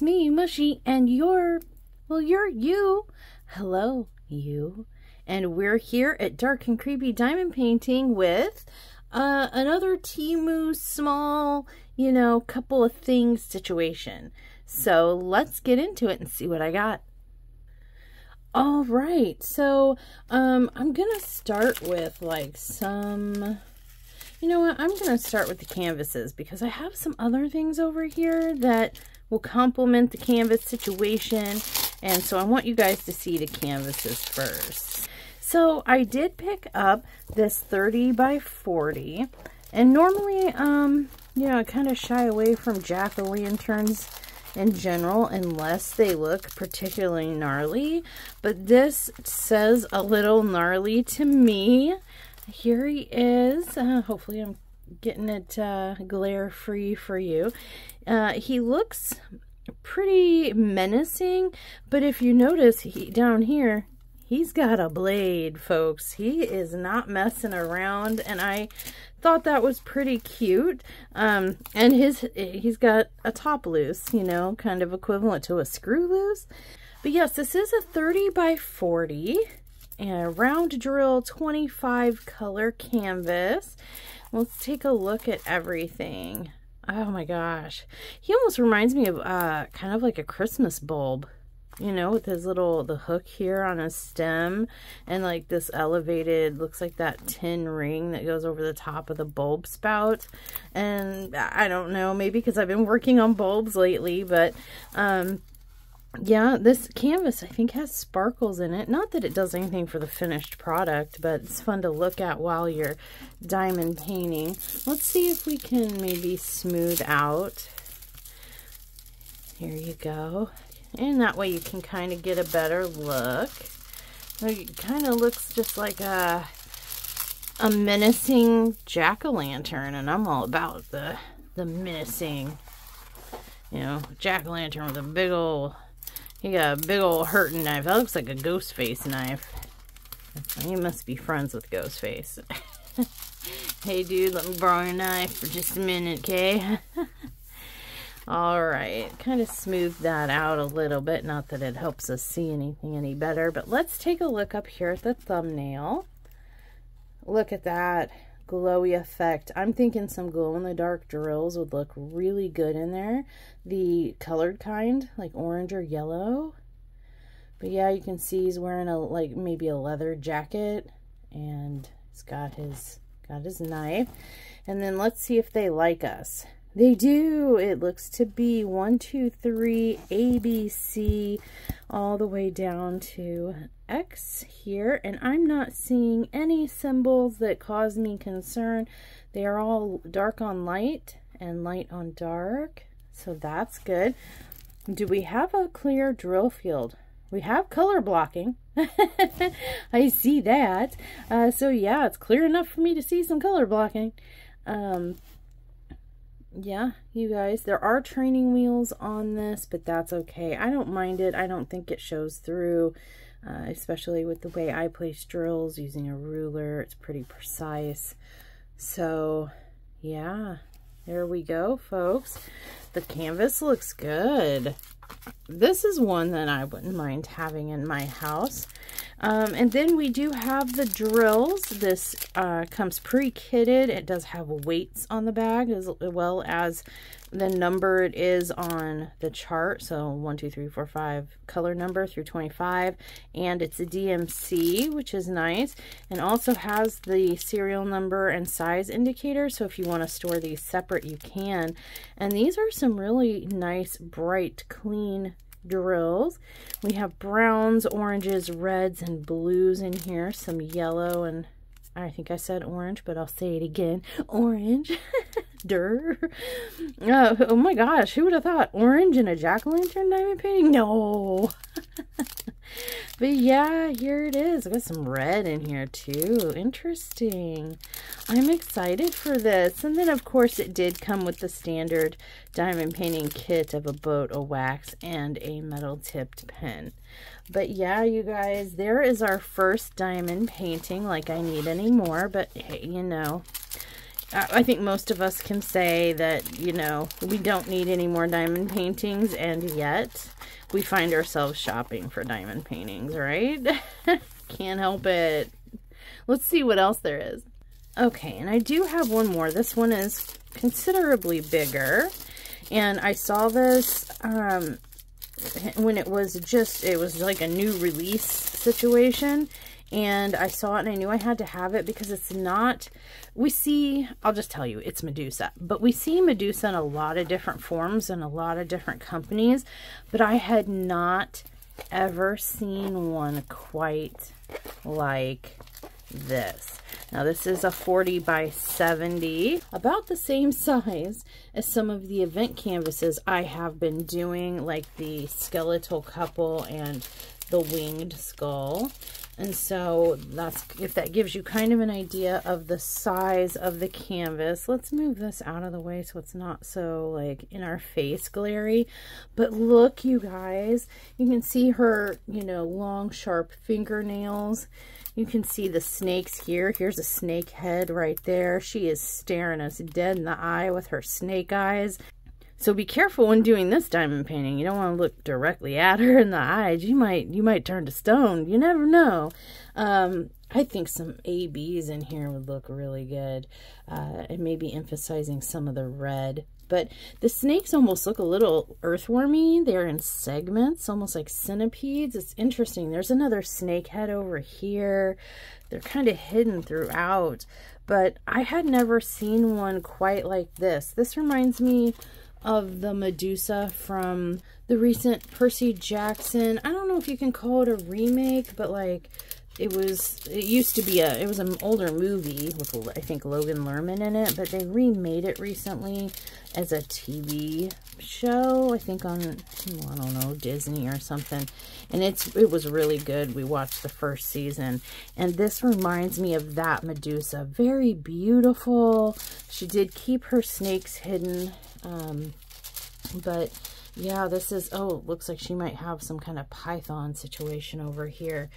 it's me, Mushy, and you're you. Hello, you. And we're here at Dark and Creepy Diamond Painting with another Temu small, couple of things situation. So let's get into it and see what I got. All right, so I'm gonna start with like some, I'm gonna start with the canvases because I have some other things over here that will complement the canvas situation, and so I want you guys to see the canvases first. So I did pick up this 30 by 40, and normally I kind of shy away from jack-o'-lanterns in general unless they look particularly gnarly, but this says a little gnarly to me. Here he is. Hopefully I'm getting it glare free for you. He looks pretty menacing, but if you notice down here, he's got a blade, folks. He is not messing around, and I thought that was pretty cute. And he's got a top loose, kind of equivalent to a screw loose. But yes, this is a 30 by 40 and a round drill 25 color canvas. Let's take a look at everything. Oh my gosh, he almost reminds me of kind of like a Christmas bulb. With his the hook here on his stem, and like this elevated, looks like that tin ring that goes over the top of the bulb spout. And I don't know, maybe because I've been working on bulbs lately, but yeah, this canvas I think has sparkles in it. Not that it does anything for the finished product, but it's fun to look at while you're diamond painting. Let's see if we can maybe smooth out. Here you go. And that way you can kind of get a better look. It kind of looks just like a menacing jack-o'-lantern, and I'm all about the menacing, jack-o'-lantern with a big old, he got a big old hurting knife. That looks like a ghost face knife. You must be friends with Ghostface. Hey dude, let me borrow your knife for just a minute, okay? Alright, kind of smooth that out a little bit. Not that it helps us see anything any better, but let's take a look up here at the thumbnail. Look at that glowy effect. I'm thinking some glow-in-the-dark drills would look really good in there. The colored kind, like orange or yellow. But yeah, you can see he's wearing maybe a leather jacket, and he's got his knife. And then let's see if they like us. They do. It looks to be 1, 2, 3, A, B, C, all the way down to X here. And I'm not seeing any symbols that cause me concern. They are all dark on light and light on dark. So that's good. Do we have a clear drill field? We have color blocking. I see that. So yeah, it's clear enough for me to see some color blocking. Yeah, you guys, there are training wheels on this, but that's okay. I don't mind it. I don't think it shows through, especially with the way I place drills using a ruler. It's pretty precise. So, yeah, there we go, folks. The canvas looks good. This is one that I wouldn't mind having in my house. And then we do have the drills. This comes pre-kitted. It does have weights on the bag as well as the number it is on the chart. So 1, 2, 3, 4, 5 color number through 25. And it's a DMC, which is nice. And also has the serial number and size indicator. So if you want to store these separate, you can. And these are some really nice, bright, clean drills. We have browns, oranges, reds, and blues in here. Some yellow, and I think I said orange, but I'll say it again. Orange. Durr. Oh my gosh, who would have thought? Orange in a jack-o'-lantern diamond painting? No. But yeah, here it is. I got some red in here too. Interesting. I'm excited for this. And then of course it did come with the standard diamond painting kit of a boat, a wax, and a metal tipped pen. But yeah, you guys, there is our first diamond painting. Like I need any more, but hey, I think most of us can say that, you know, we don't need any more diamond paintings, and yet we find ourselves shopping for diamond paintings, right? Can't help it. Let's see what else there is. Okay, and I do have one more. This one is considerably bigger, and I saw this when it was like a new release situation, and I saw it and I knew I had to have it because it's not, I'll just tell you, it's Medusa, but we see Medusa in a lot of different forms and a lot of different companies, but I had not ever seen one quite like this. Now this is a 40 by 70, about the same size as some of the event canvases I have been doing, like the skeletal couple and the winged skull. And so that's, if that gives you kind of an idea of the size of the canvas. Let's move this out of the way so it's not so like in our face glary. But look, you guys, you can see her, you know, long sharp fingernails. You can see the snakes here. Here's a snake head right there. She is staring us dead in the eye with her snake eyes. So be careful when doing this diamond painting. You don't want to look directly at her in the eyes. You might turn to stone. You never know. I think some ABs in here would look really good. And maybe emphasizing some of the red. But the snakes almost look a little earthwormy. They're in segments, almost like centipedes. It's interesting. There's another snake head over here. They're kind of hidden throughout. But I had never seen one quite like this. This reminds me of the Medusa from the recent Percy Jackson. I don't know if you can call it a remake, but like it used to be it was an older movie with, I think, Logan Lerman in it, but they remade it recently as a TV show, I think on, I don't know, Disney or something. And it was really good. We watched the first season, and this reminds me of that Medusa. Very beautiful. She did keep her snakes hidden, but yeah, this is, oh, looks like she might have some kind of python situation over here.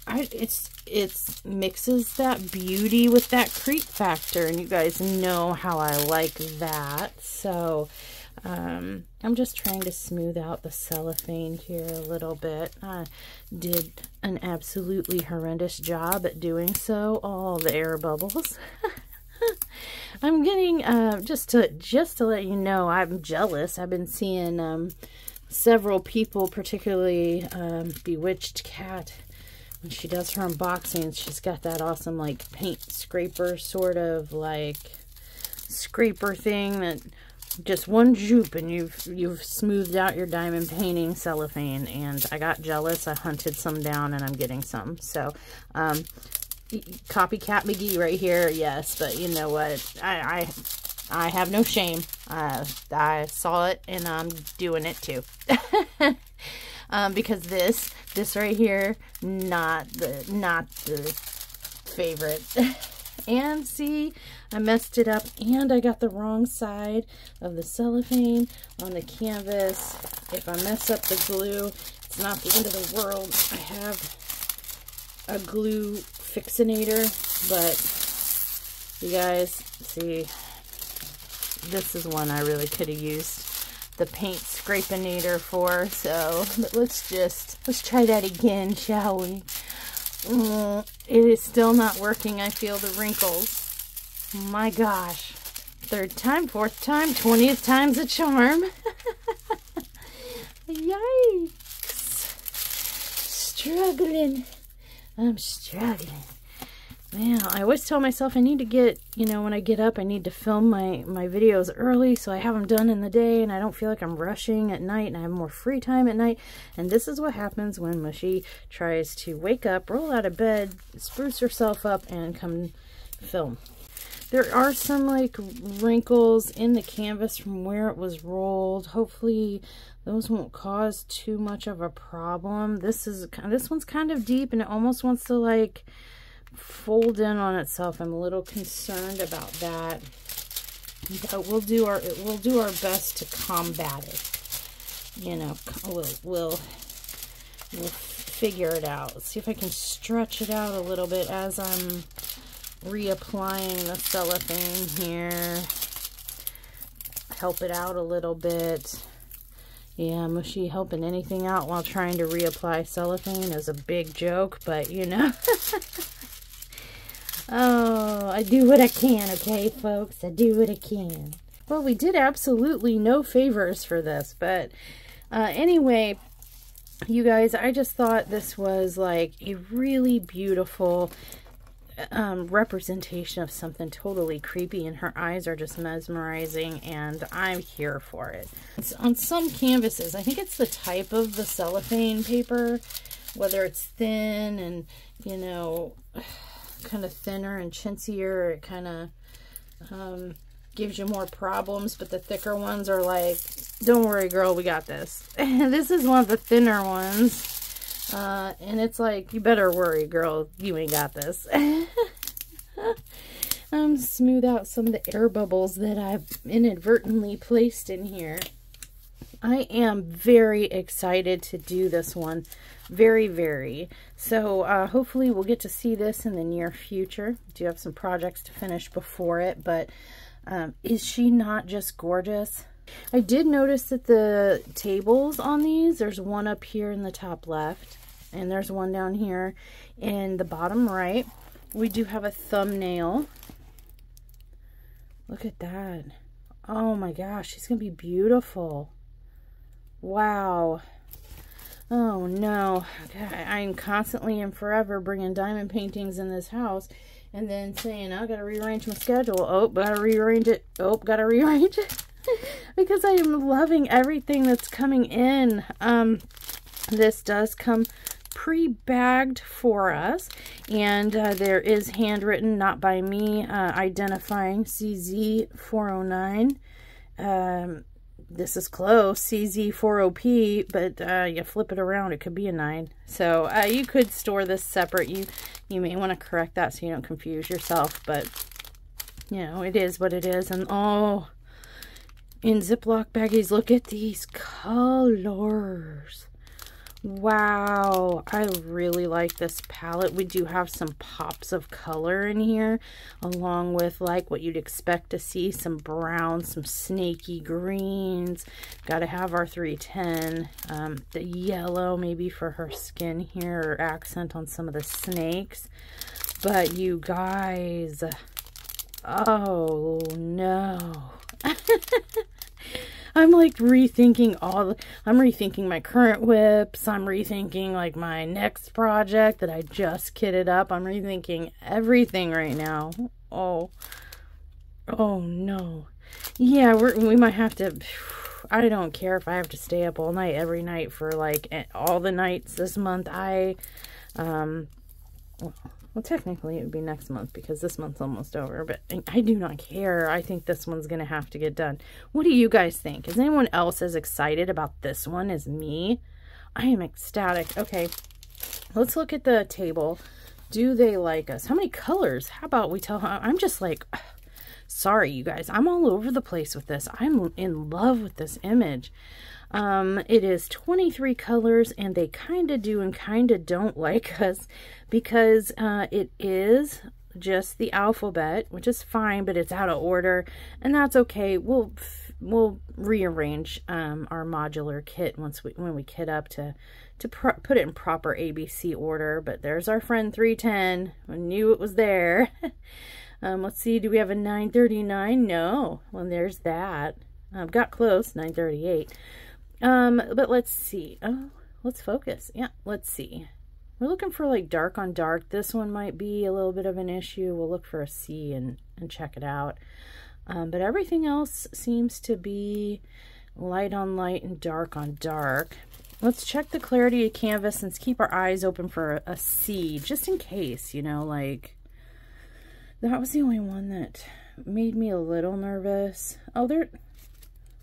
It mixes that beauty with that creep factor, and you guys know how I like that. So I'm just trying to smooth out the cellophane here a little bit. I did an absolutely horrendous job at doing so. All the air bubbles. I'm getting just to let you know, I'm jealous. I've been seeing several people, particularly Bewitched Cat. When she does her unboxings, she's got that awesome like paint scraper sort of like scraper thing that just one zoop and you've smoothed out your diamond painting cellophane. And I got jealous. I hunted some down and I'm getting some. So copycat McGee right here, yes. But you know what? I have no shame. I saw it and I'm doing it too. Because this right here, not the favorite. And see, I messed it up and I got the wrong side of the cellophane on the canvas. If I mess up the glue, it's not the end of the world. I have a glue fixinator, but you guys, see, this is one I really could have used the paint scrapinator for. So let's try that again, shall we? It is still not working. I feel the wrinkles. My gosh. Third time, fourth time, 20th time's a charm. Yikes. Struggling. I'm struggling. Man, I always tell myself I need to get, you know, when I get up, I need to film my videos early so I have them done in the day and I don't feel like I'm rushing at night and I have more free time at night. And this is what happens when Mushy tries to wake up, roll out of bed, spruce herself up, and come film. There are some, like, wrinkles in the canvas from where it was rolled. Hopefully those won't cause too much of a problem. This one's kind of deep and it almost wants to, like, fold in on itself. I'm a little concerned about that, but we'll do our best to combat it. You know, we'll figure it out. Let's see if I can stretch it out a little bit as I'm reapplying the cellophane here. Help it out a little bit. Yeah, mushy helping anything out while trying to reapply cellophane is a big joke, but you know. Oh, I do what I can, okay, folks? I do what I can. Well, we did absolutely no favors for this, but anyway, you guys, I just thought this was like a really beautiful representation of something totally creepy, and her eyes are just mesmerizing, and I'm here for it. It's on some canvases, I think it's the type of the cellophane paper, whether it's thin and, you know, kind of thinner and chintzier, it kind of gives you more problems, but the thicker ones are like, don't worry girl, we got this. This is one of the thinner ones. And it's like, you better worry, girl, you ain't got this. Smooth out some of the air bubbles that I've inadvertently placed in here. I am very excited to do this one. Very, very. So, hopefully we'll get to see this in the near future. Do have some projects to finish before it, but is she not just gorgeous? I did notice that the tables on these, there's one up here in the top left, and there's one down here in the bottom right. We do have a thumbnail. Look at that. Oh my gosh, she's gonna be beautiful. Wow. Oh no. Okay, I'm constantly and forever bringing diamond paintings in this house and then saying, I gotta rearrange my schedule. Oh, gotta rearrange it. Oh, gotta rearrange it. Because I am loving everything that's coming in. This does come pre-bagged for us, and there is handwritten, not by me, identifying CZ409. This is close, CZ40P, but you flip it around, it could be a 9. So you could store this separate. You may want to correct that so you don't confuse yourself, but you know, it is what it is. And oh, in Ziploc baggies, look at these colors. Wow, I really like this palette. We do have some pops of color in here, along with like what you'd expect to see, some browns, some snaky greens. Got to have our 310. The yellow maybe for her skin here, or accent on some of the snakes. But you guys, oh no. I'm like rethinking I'm rethinking my current whips. I'm rethinking like my next project that I just kitted up. I'm rethinking everything right now. Oh no. Yeah, we might have to, I don't care if I have to stay up all night every night for like all the nights this month. Well, technically, it would be next month because this month's almost over, but I do not care. I think this one's going to have to get done. What do you guys think? Is anyone else as excited about this one as me? I am ecstatic. Okay, let's look at the table. Do they like us? How many colors? How about we tell her? I'm just like, sorry, you guys. I'm all over the place with this. I'm in love with this image. It is 23 colors, and they kind of do and kind of don't like us because it is just the alphabet, which is fine, but it's out of order, and that's okay. We'll rearrange our modular kit when we kit up to put it in proper ABC order. But there's our friend 310. I knew it was there. Let's see. Do we have a 939? No. Well, there's that. Got close. 938. But let's see. Oh, let's focus. Yeah, let's see. We're looking for like dark on dark. This one might be a little bit of an issue. We'll look for a C and check it out. But everything else seems to be light on light and dark on dark. Let's check the clarity of canvas and keep our eyes open for a C, just in case, you know, like that was the only one that made me a little nervous. Oh,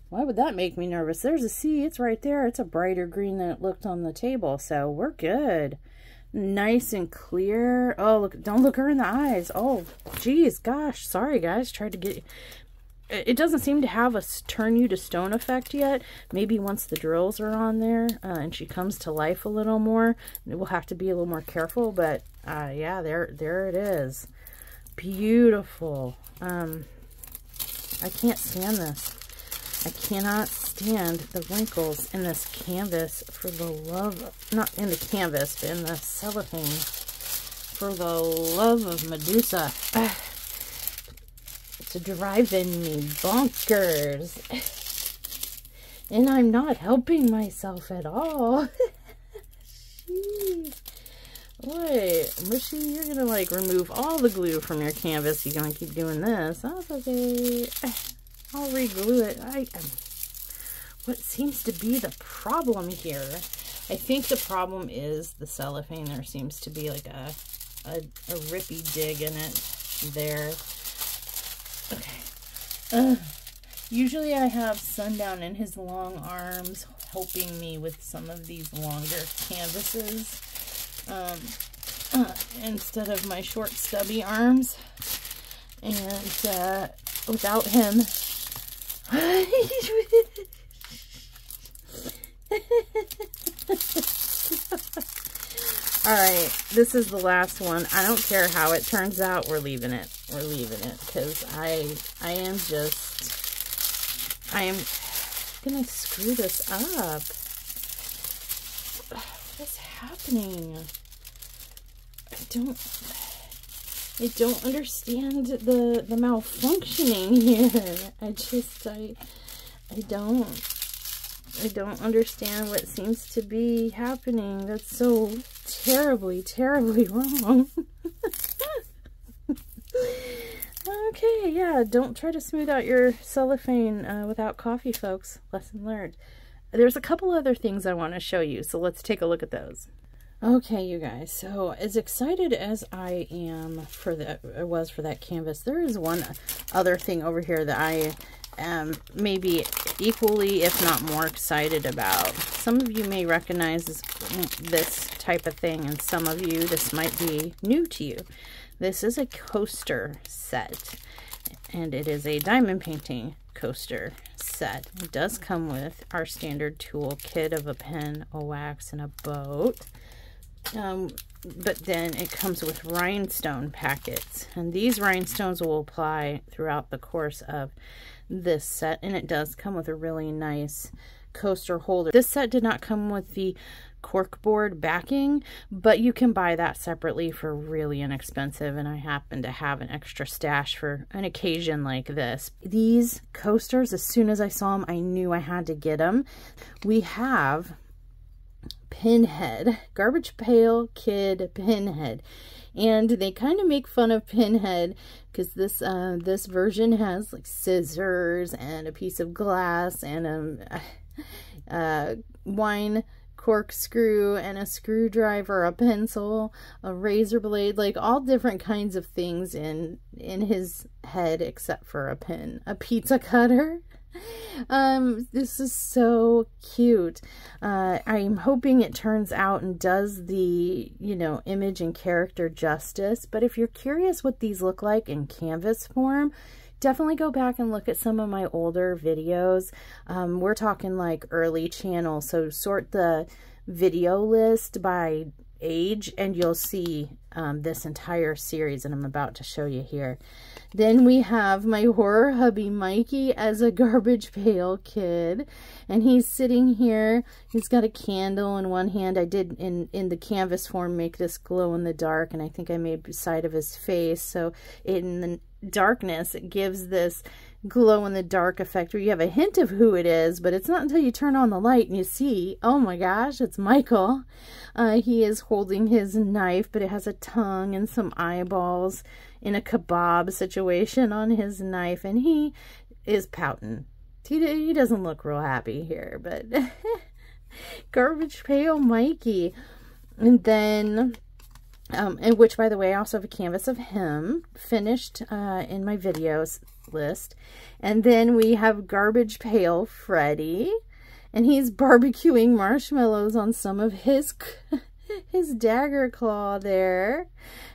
why would that make me nervous? There's a C. It's right there. It's a brighter green than it looked on the table. So we're good. Nice and clear. Oh, look. Don't look her in the eyes. Oh, geez. Gosh. Sorry, guys. Tried to get... It doesn't seem to have a turn you to stone effect yet. Maybe once the drills are on there and she comes to life a little more, we'll have to be a little more careful. But, yeah, there it is. beautiful. I can't stand this. I cannot stand the wrinkles in this canvas for the love of, not in the canvas, but in the cellophane. For the love of Medusa. It's driving me bonkers. And I'm not helping myself at all. Jeez. Boy, Mushy, you're gonna like remove all the glue from your canvas. You're gonna keep doing this. That's okay. I'll re-glue it. What seems to be the problem here? I think the problem is the cellophane. There seems to be like a rippy dig in it there. Okay. Usually I have Sundown in his long arms helping me with some of these longer canvases instead of my short stubby arms. And without him... Alright, this is the last one. I don't care how it turns out. We're leaving it. We're leaving it. Because I am gonna screw this up. What's happening? I don't understand the malfunctioning here. I don't understand what seems to be happening. That's so terribly, terribly wrong. Okay, yeah, don't try to smooth out your cellophane without coffee, folks. Lesson learned. There's a couple other things I want to show you, so let's take a look at those. Okay, you guys, so as excited as I am for that canvas, there is one other thing over here that I am maybe equally, if not more, excited about. Some of you may recognize this type of thing, and some of you, this might be new to you. This is a coaster set, and it is a diamond painting coaster set. It does come with our standard tool kit of a pen, a wax, and a boat. But then it comes with rhinestone packets, and these rhinestones will apply throughout the course of this set, and it does come with a really nice coaster holder. This set did not come with the corkboard backing, but you can buy that separately for really inexpensive, and I happen to have an extra stash for an occasion like this. These coasters, as soon as I saw them, I knew I had to get them. We have Pinhead, Garbage Pail Kid Pinhead, and they kind of make fun of Pinhead because this version has like scissors and a piece of glass and a wine corkscrew and a screwdriver, a pencil, a razor blade, like all different kinds of things in his head except for a pin, a pizza cutter. This is so cute. I'm hoping it turns out and does the, image and character justice. But if you're curious what these look like in canvas form, definitely go back and look at some of my older videos. We're talking like early channel, so sort the video list by age and you'll see this entire series that I'm about to show you here. Then we have my horror hubby Mikey as a Garbage Pail Kid, and he's sitting here. He's got a candle in one hand. I did in the canvas form make this glow in the dark, and I think I made the side of his face, so in the darkness it gives this glow in the dark effect where you have a hint of who it is, but it's not until you turn on the light and you see, oh my gosh, it's Michael. He is holding his knife, but it has a tongue and some eyeballs in a kebab situation on his knife, and he is pouting. He doesn't look real happy here, but Garbage Pail Mikey. And then and which, by the way, I also have a canvas of him finished in my videos list. And then we have Garbage Pail Freddy, and he's barbecuing marshmallows on some of his dagger claw there.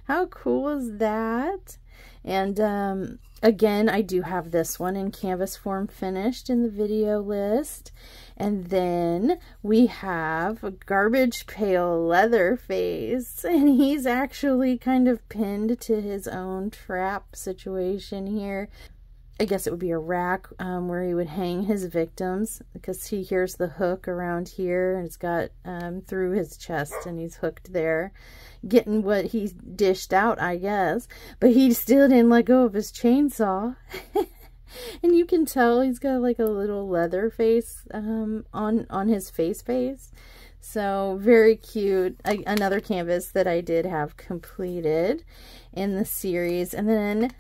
How cool is that? And again, I do have this one in canvas form finished in the video list. And then we have a Garbage Pail Leatherface, and he's actually kind of pinned to his own trap situation here. I guess it would be a rack where he would hang his victims, because he hears the hook around here, and it's got through his chest, and he's hooked there, getting what he dished out, I guess. But he still didn't let go of his chainsaw. And you can tell he's got like a little leather face on his face. So very cute. Another canvas that I did have completed in the series. And then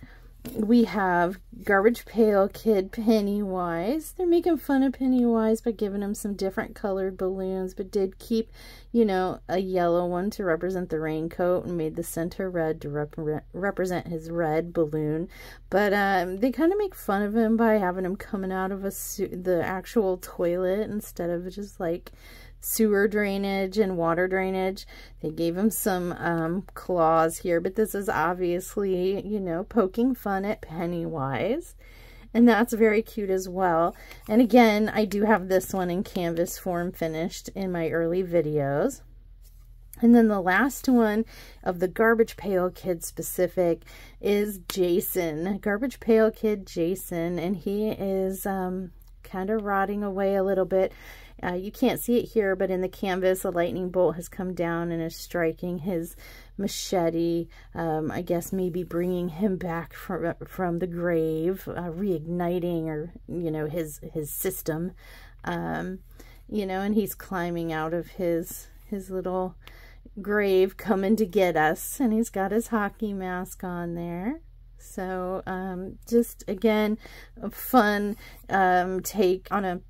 we have Garbage Pail Kid Pennywise. They're making fun of Pennywise by giving him some different colored balloons, but did keep, you know, a yellow one to represent the raincoat and made the center red to represent his red balloon. But they kind of make fun of him by having him coming out of the actual toilet instead of just like sewer drainage and water drainage. They gave him some claws here, but this is obviously, you know, poking fun at Pennywise, and that's very cute as well. And again, I do have this one in canvas form finished in my early videos. And then the last one of the Garbage Pail Kid specific is Jason, Garbage Pail Kid Jason, and he is kind of rotting away a little bit. You can't see it here, but in the canvas, a lightning bolt has come down and is striking his machete. I guess maybe bringing him back from the grave, reigniting, or, you know, his system. You know, and he's climbing out of his little grave, coming to get us, and he's got his hockey mask on there. So just again, a fun take on a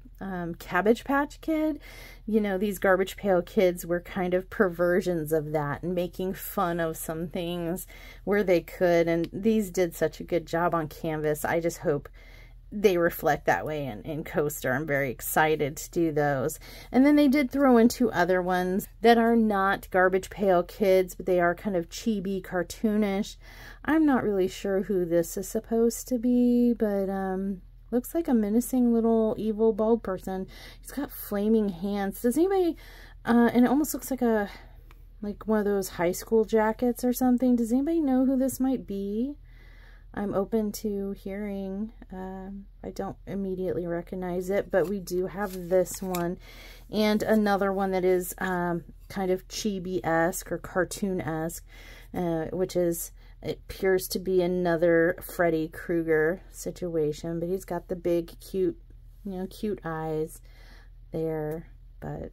Cabbage Patch Kid. You know, these Garbage Pail Kids were kind of perversions of that and making fun of some things where they could, and these did such a good job on canvas. I just hope they reflect that way in coaster. I'm very excited to do those. And then they did throw in two other ones that are not Garbage Pail Kids, but they are kind of chibi, cartoonish. I'm not really sure who this is supposed to be, but looks like a menacing little evil bald person. He's got flaming hands. Does anybody, and it almost looks like one of those high school jackets or something. Does anybody know who this might be? I'm open to hearing. I don't immediately recognize it, but we do have this one. And another one that is kind of chibi-esque or cartoon-esque, which is, it appears to be another Freddy Krueger situation, but he's got the big, cute, you know, cute eyes there. But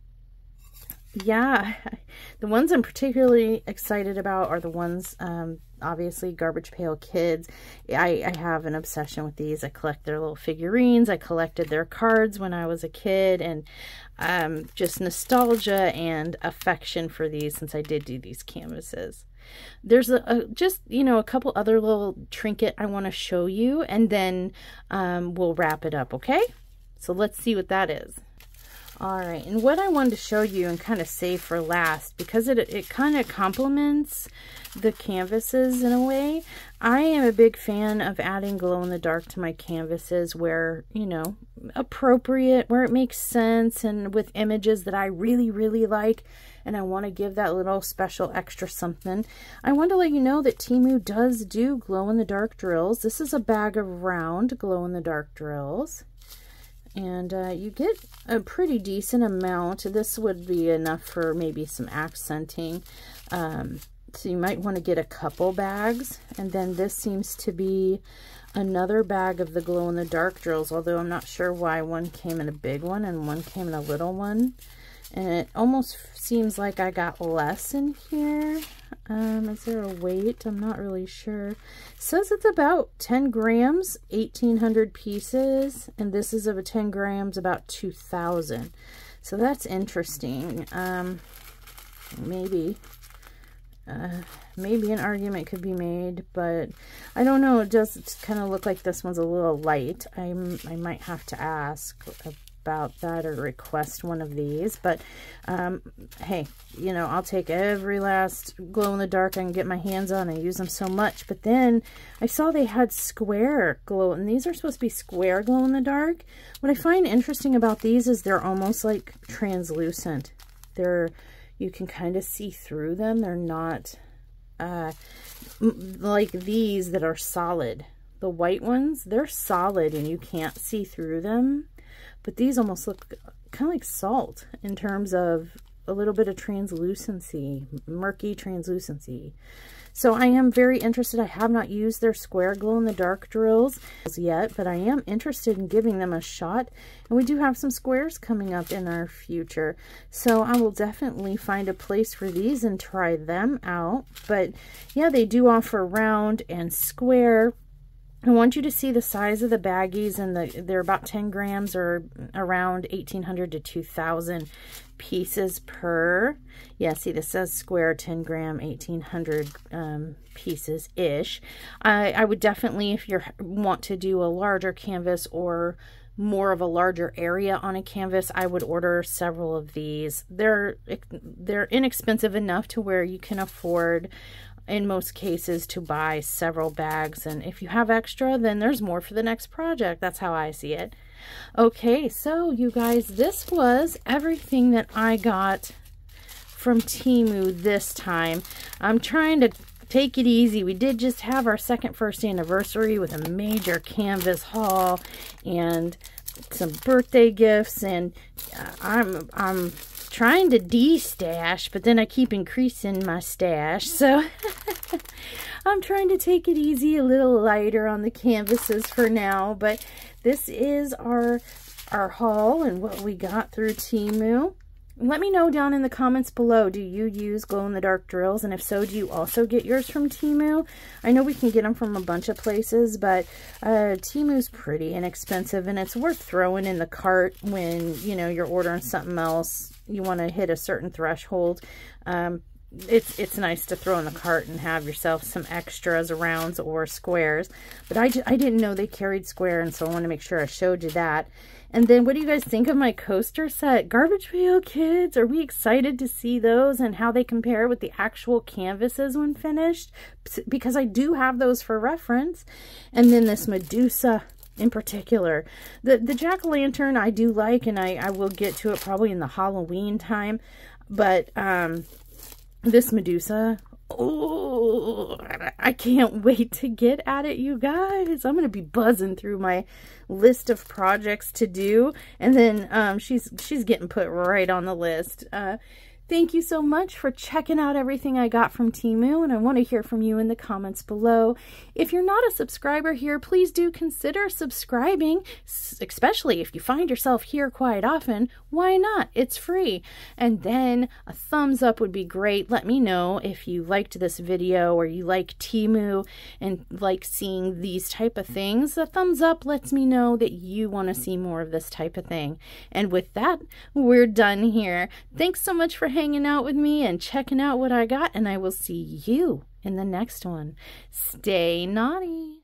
yeah, the ones I'm particularly excited about are the ones, obviously, Garbage Pail Kids. I have an obsession with these. I collect their little figurines. I collected their cards when I was a kid, and just nostalgia and affection for these since I did do these canvases. There's just, you know, a couple other little trinket I want to show you, and then we'll wrap it up, okay? So let's see what that is. All right, and what I wanted to show you and kind of save for last, because it kind of complements the canvases in a way. I am a big fan of adding glow-in-the-dark to my canvases where, you know, appropriate, where it makes sense, and with images that I really, really like, and I want to give that little special extra something. I want to let you know that Temu does do glow-in-the-dark drills. This is a bag of round glow-in-the-dark drills. And you get a pretty decent amount. This would be enough for maybe some accenting. So you might want to get a couple bags. And then this seems to be another bag of the glow-in-the-dark drills, although I'm not sure why one came in a big one and one came in a little one. And it almost seems like I got less in here. Is there a weight? I'm not really sure. It says it's about 10 grams, 1,800 pieces. And this is of 10 grams, about 2,000. So that's interesting. Maybe an argument could be made, but I don't know. It does kind of look like this one's a little light. I might have to ask about that or request one of these. But hey, you know, I'll take every last glow-in-the-dark I can get my hands on. I use them so much. But then I saw they had square glow, and these are supposed to be square glow-in-the-dark. What I find interesting about these is they're almost like translucent. You can kind of see through them. They're not like these that are solid. The white ones, they're solid and you can't see through them. But these almost look kind of like salt in terms of a little bit of translucency, murky translucency. So I am very interested. I have not used their square glow-in-the-dark drills yet, but I am interested in giving them a shot. And we do have some squares coming up in our future. So I will definitely find a place for these and try them out. But yeah, they do offer round and square. I want you to see the size of the baggies, and they're about 10 grams or around 1,800 to 2,000 pieces per. Yeah, see, this says square 10 gram, 1,800 pieces-ish. I would definitely, if you want to do a larger canvas or more of a larger area on a canvas, I would order several of these. They're inexpensive enough to where you can afford, in most cases, to buy several bags, and if you have extra, then there's more for the next project. That's how I see it. Okay, so you guys, this was everything that I got from Temu this time. I'm trying to take it easy. We did just have our first anniversary with a major canvas haul and some birthday gifts, and I'm trying to de-stash, but then I keep increasing my stash, so I'm trying to take it easy, a little lighter on the canvases for now. But this is our haul and what we got through Temu. Let me know down in the comments below, do you use glow-in-the-dark drills? And if so, do you also get yours from Temu? I know we can get them from a bunch of places, but Temu's pretty inexpensive, and it's worth throwing in the cart when, you know, you're ordering something else. You want to hit a certain threshold. It's nice to throw in the cart and have yourself some extras, rounds or squares. But I didn't know they carried square, and so I want to make sure I showed you that. And then what do you guys think of my coaster set? Garbage Pail Kids, are we excited to see those and how they compare with the actual canvases when finished? Because I do have those for reference. And then this Medusa in particular. The jack-o'-lantern I do like, and I will get to it probably in the Halloween time. But this Medusa, oh, I can't wait to get at it, you guys. I'm going to be buzzing through my list of projects to do, and then she's getting put right on the list. Thank you so much for checking out everything I got from Temu, and I want to hear from you in the comments below. If you're not a subscriber here, please do consider subscribing, especially if you find yourself here quite often. Why not? It's free. And then a thumbs up would be great. Let me know if you liked this video or you like Temu and like seeing these type of things. A thumbs up lets me know that you want to see more of this type of thing. And with that, we're done here. Thanks so much for hanging out with me and checking out what I got, and I will see you in the next one. Stay naughty.